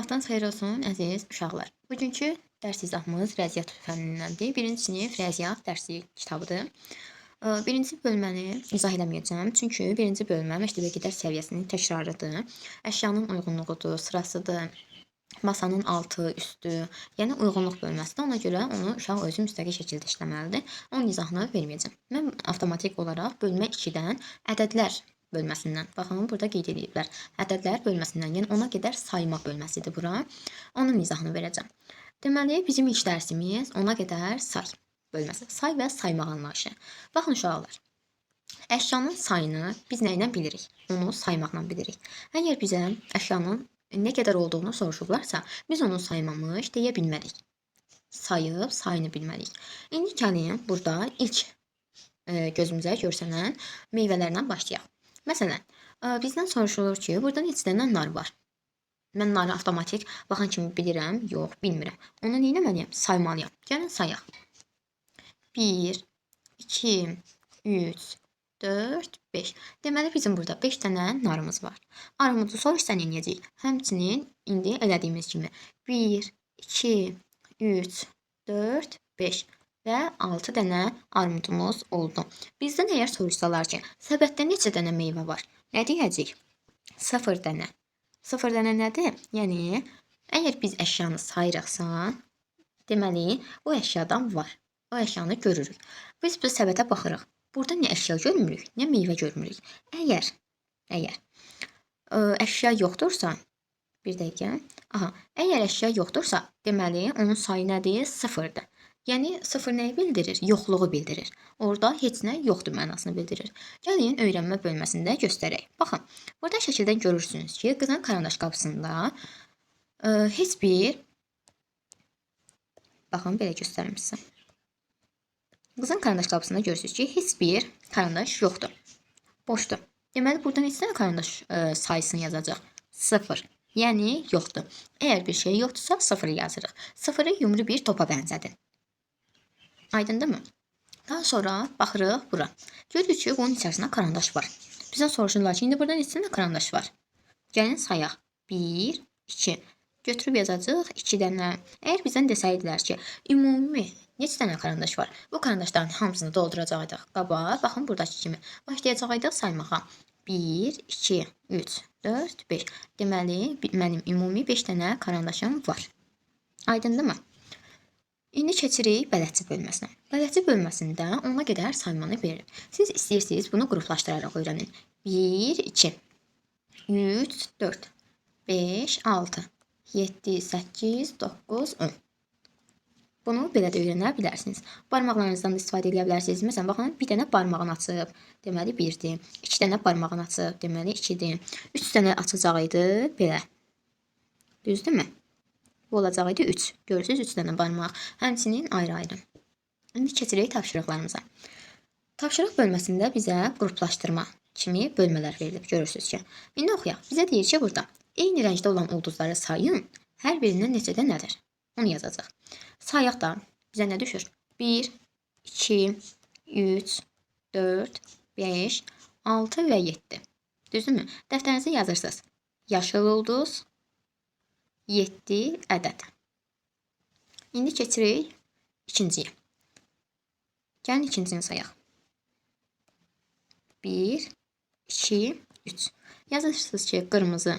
Sabahdan xeyir olsun, əziz uşaqlar. Bugünkü dərs izahımız riyaziyyat fənnindəndir. Birinci sinif riyaziyyat dərsi kitabıdır. Birinci bölməni izah eləməyəcəm, çünki birinci bölmə məktəbə gedər səviyyəsinin təkrarıdır. Əşyanın uyğunluğudur, sırasıdır, masanın altı, üstü, yəni uyğunluq bölməsidir. Ona görə onu uşaq özü müstəqil şəkildə işləməlidir. Onun izahını verməyəcəm. Mən avtomatik olaraq bölmə 2-dən ədədlər bölməsindən, baxın, burada qeyd ediblər. Ədədlər bölməsindən, yəni ona qədər sayma bölməsidir bura. Onun izahını verəcəm. Deməli, bizim ilk dərsimiz ona qədər say bölməsi. Say və saymaq anlayışı. Baxın uşaqlar, əşyanın sayını biz nə ilə bilirik? Onu saymaqla bilirik. Əgər bizə əşyanın nə qədər olduğunu soruşublarsa, biz onu saymamış deyə bilmərik. Sayıb sayını bilmərik. İndi gəlin burada ilk gözümüzə görsənən meyvələrlə başlayaq. Məsələn, bizdən soruşulur ki, burada neçə dənə nar var? Mən narı avtomatik baxan kimi bilirəm, yox, bilmirəm. Onu nə etməliyəm? Saymalıyam. Gəlin sayaq. 1, 2, 3, 4, 5. Deməli, bizim burada 5 dənə narımız var. Armudu soruşsa nə edəcəyik? Həmçinin indi elədiyimiz kimi 1, 2, 3, 4, 5 və 6 dənə armudumuz oldu. Bizdən əgər soruşsalar ki, səbətdə neçə dənə meyvə var? Nə deyəcəyik? 0 dənə. 0 dənə nədir? Yəni, əgər biz əşyanı sayırıqsa, deməli, o əşyadan var. O əşyanı görürük. Biz bu səbətə baxırıq. Burada nə əşya görmürük, nə meyvə görmürük. Əgər əşya yoxdursa, bir dəqiqə, əgər əşya yoxdursa, deməli, onun sayı nədir? 0-dır. Yəni, 0 nəyi bildirir? Yoxluğu bildirir. Orada heç nə yoxdur mənasını bildirir. Gəlin, öyrənmə bölməsində göstərək. Baxın, burada şəkildən görürsünüz ki, qızın karandaş qapısında heç bir, baxın, belə göstərim sizə. Qızın karandaş qapısında görürsünüz ki, heç bir karandaş yoxdur. Boşdur. Deməli, burada neçə dənə karandaş sayısını yazacaq? 0. Yəni, yoxdur. Əgər bir şey yoxdursa, 0 yazırıq. 0-ı yumru bir topa bənzədin. Aydındırmı? Daha sonra baxırıq bura. Görürük ki, bunun içərisində karandaş var. Bizdən soruşurlar ki, indi burada neçə dənə karandaş var? Gəlin sayaq. 1, 2. Götürüb yazacaq 2 dənə. Əgər bizdən desəydilər ki, ümumi neçə dənə karandaş var? Bu karandaşların hamısını dolduracaqdıq qaba. Baxın, buradakı kimi. Başlayacaqdıq saymağa. 1, 2, 3, 4, 5. Deməli, mənim ümumi 5 dənə karandaşım var. Aydındırmı? İndi keçirik bələdçi bölməsinə. Bələdçi bölməsində ona qədər saymanı verir. Siz istəyirsiniz bunu qruplaşdıraraq öyrənin. 1, 2, 3, 4, 5, 6, 7, 8, 9, 10. Bunu belə də öyrənə bilərsiniz. Barmaqlarınızdan da istifadə edə bilərsiniz. Məsələn, baxın, bir dənə barmağını açıb, deməli 1-dir. 2 dənə barmağını açıb, deməli 2-dir. 3 dənə açacaq idi, belə. Düzdürmü? Bu olacaq idi 3. Görürsünüz 3 dənə barmaq. Həmçinin ayrı-ayrı. İndi keçirik tapşırıqlarımıza. Tapşırıq bölməsində bizə qruplaşdırma kimi bölmələr verilib. Görürsünüz ki. İndi oxuyaq. Bizə deyir ki, burada eyni rəngdə olan ulduzları sayın. Hər birindən neçədə nədir? Onu yazacaq. Sayaq da bizə nə düşür? 1, 2, 3, 4, 5, 6 və 7. Düzdürmü? Dəftərinizə yazırsınız. Yaşıl ulduz, 7 ədəd. İndi keçirik ikinciyə. Gəlin ikincisini sayaq. 1, 2, 3. Yazırsınız ki, qırmızı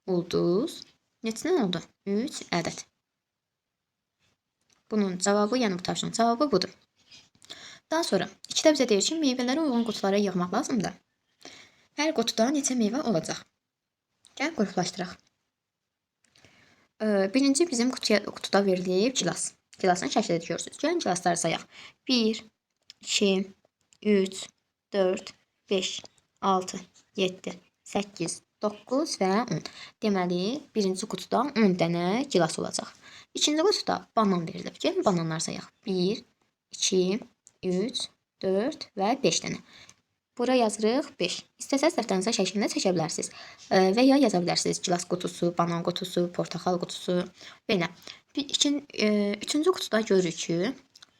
ulduz neçədən oldu? 3 ədəd. Bunun cavabı, yəni bu tapşırığın cavabı budur. Daha sonra, ikidə bizə deyir ki, meyvələri uyğun qutulara yığmaq lazımdır. Hər qutuda neçə meyvə olacaq? Gəlin qruplaşdıraq. Birinci bizim qutuda verilib gilas. Gilasın şəklini görürsünüz. Gəlin gilasları sayaq. 1, 2, 3, 4, 5, 6, 7, 8, 9 və 10. Deməli, birinci qutuda 10 dənə gilas olacaq. İkinci qutuda banan verilib. Gəlin bananları sayaq. 1, 2, 3, 4 və 5 dənə. Bura yazırıq 5. İstəsəz dəftərinizə şəklində çəkə bilərsiniz. Və ya yaza bilərsiniz. Gilas qutusu, banan qutusu, portaxal qutusu. Belə. Üçüncü qutuda görürük ki,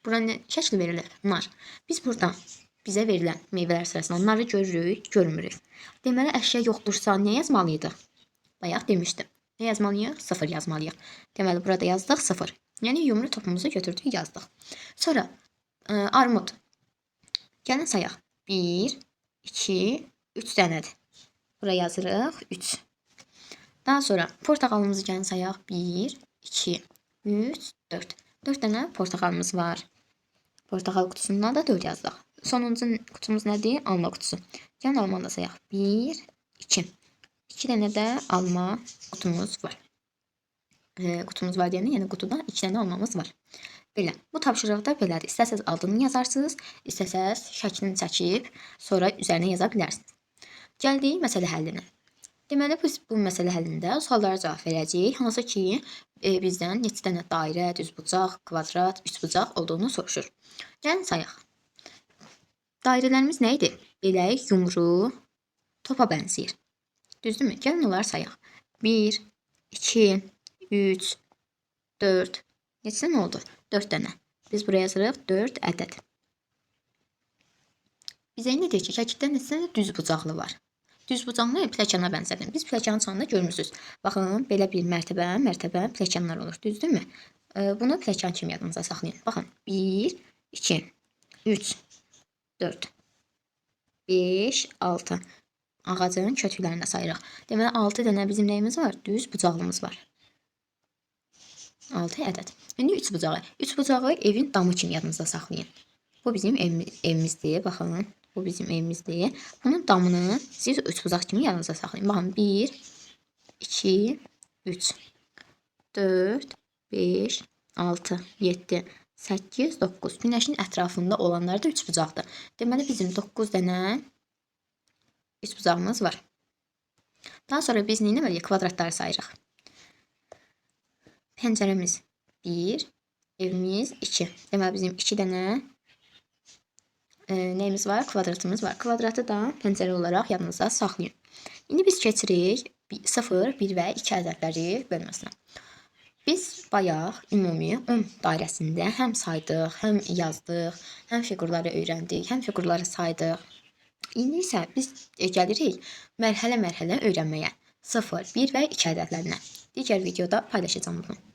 bura şəkil verilir. Nar. Biz burada bizə verilən meyvələr sırasında narı görürük, görmürük. Deməli, əşya yoxdursa nə yazmalıydıq? Bayaq demişdim. Ne yazmalıyıq? 0 yazmalıyıq. Deməli, burada yazdıq 0. Yəni, yumru topumuzu götürdük, yazdıq. Sonra armud. Gəlin sayaq. 1, 2, 3 dənədir. Buraya yazırıq 3. Daha sonra portağalımızı gəlin sayaq. 1, 2, 3, 4. 4 dənə portağalımız var. Portağal qutusundan da 4 yazdıq. Sonuncu kutumuz nədir? Alma qutusu. Gəlin almanı da sayaq. 1, 2. 2 dənə də alma qutumuz var. Qutumuz var deyəndə, yəni qutudan 2 dənə almamız var. Belə. Bu tapşırıqda belədir. İstəsəz adını yazarsınız, istəsəz şəklini çəkib, sonra üzərinə yaza bilərsiniz. Gəldik məsələ həllinə. Deməli, biz bu məsələ həllində suallara cavab verəcəyik. Hansı ki, bizdən neçə dənə dairə, düzbucaq, kvadrat, üçbucaq olduğunu soruşur. Gəlin sayaq. Dairələrimiz nə idi? Belək, yumru, topa bənzəyir. Düzdürmü? Gəlin onları sayaq. 1, 2, 3, 4. Neçə dənə oldu? 4 dənə. Biz buraya yazırıq 4 ədəd. Bizə indi deyir ki, şəkildə neçə dənə düzbucaqlı var? Düzbucaqlı pilləkana bənzədim. Biz pilləkənin sonunda görmürsünüz. Baxın, belə bir mərtəbə pilləkənlər olur. Düzdürmü? Bunu pilləkən kimi yadınıza saxlayın. Baxın, 1, 2, 3, 4, 5, 6. Ağacın kötüklərinə sayırıq. Deməli, 6 dənə bizim nəyimiz var? Düz bucaqlımız var. 6 ədəd. İndi 3 bucağı. 3 bucağı evin damı kimi yadınızda saxlayın. Bu bizim evimizdir. Baxın, bu bizim evimizdir. Bunun damını siz 3 bucaq kimi yadınızda saxlayın. Baxın, 1, 2, 3, 4, 5, 6, 7, 8, 9. Günəşin ətrafında olanlar da 3 bucaqdır. Deməli, bizim 9 dənə 3 bucağımız var. Daha sonra biz nə etməliyik? Kvadratları sayırıq. Pəncərəmiz 1, evimiz 2. Deməli, bizim 2 dənə nəyimiz var? Kvadratımız var. Kvadratı da pəncərə olaraq yadınızda saxlayın. İndi biz keçirik 0, 1 və 2 ədədləri bölməsinə. Biz bayaq ümumi 10 dairəsində həm saydıq, həm yazdıq, həm fiqurları öyrəndik, həm fiqurları saydıq. İndi isə biz gəlirik mərhələ-mərhələ öyrənməyə. 0, 1 və 2 ədədlərinə. Digər videoda paylaşacağım bunu.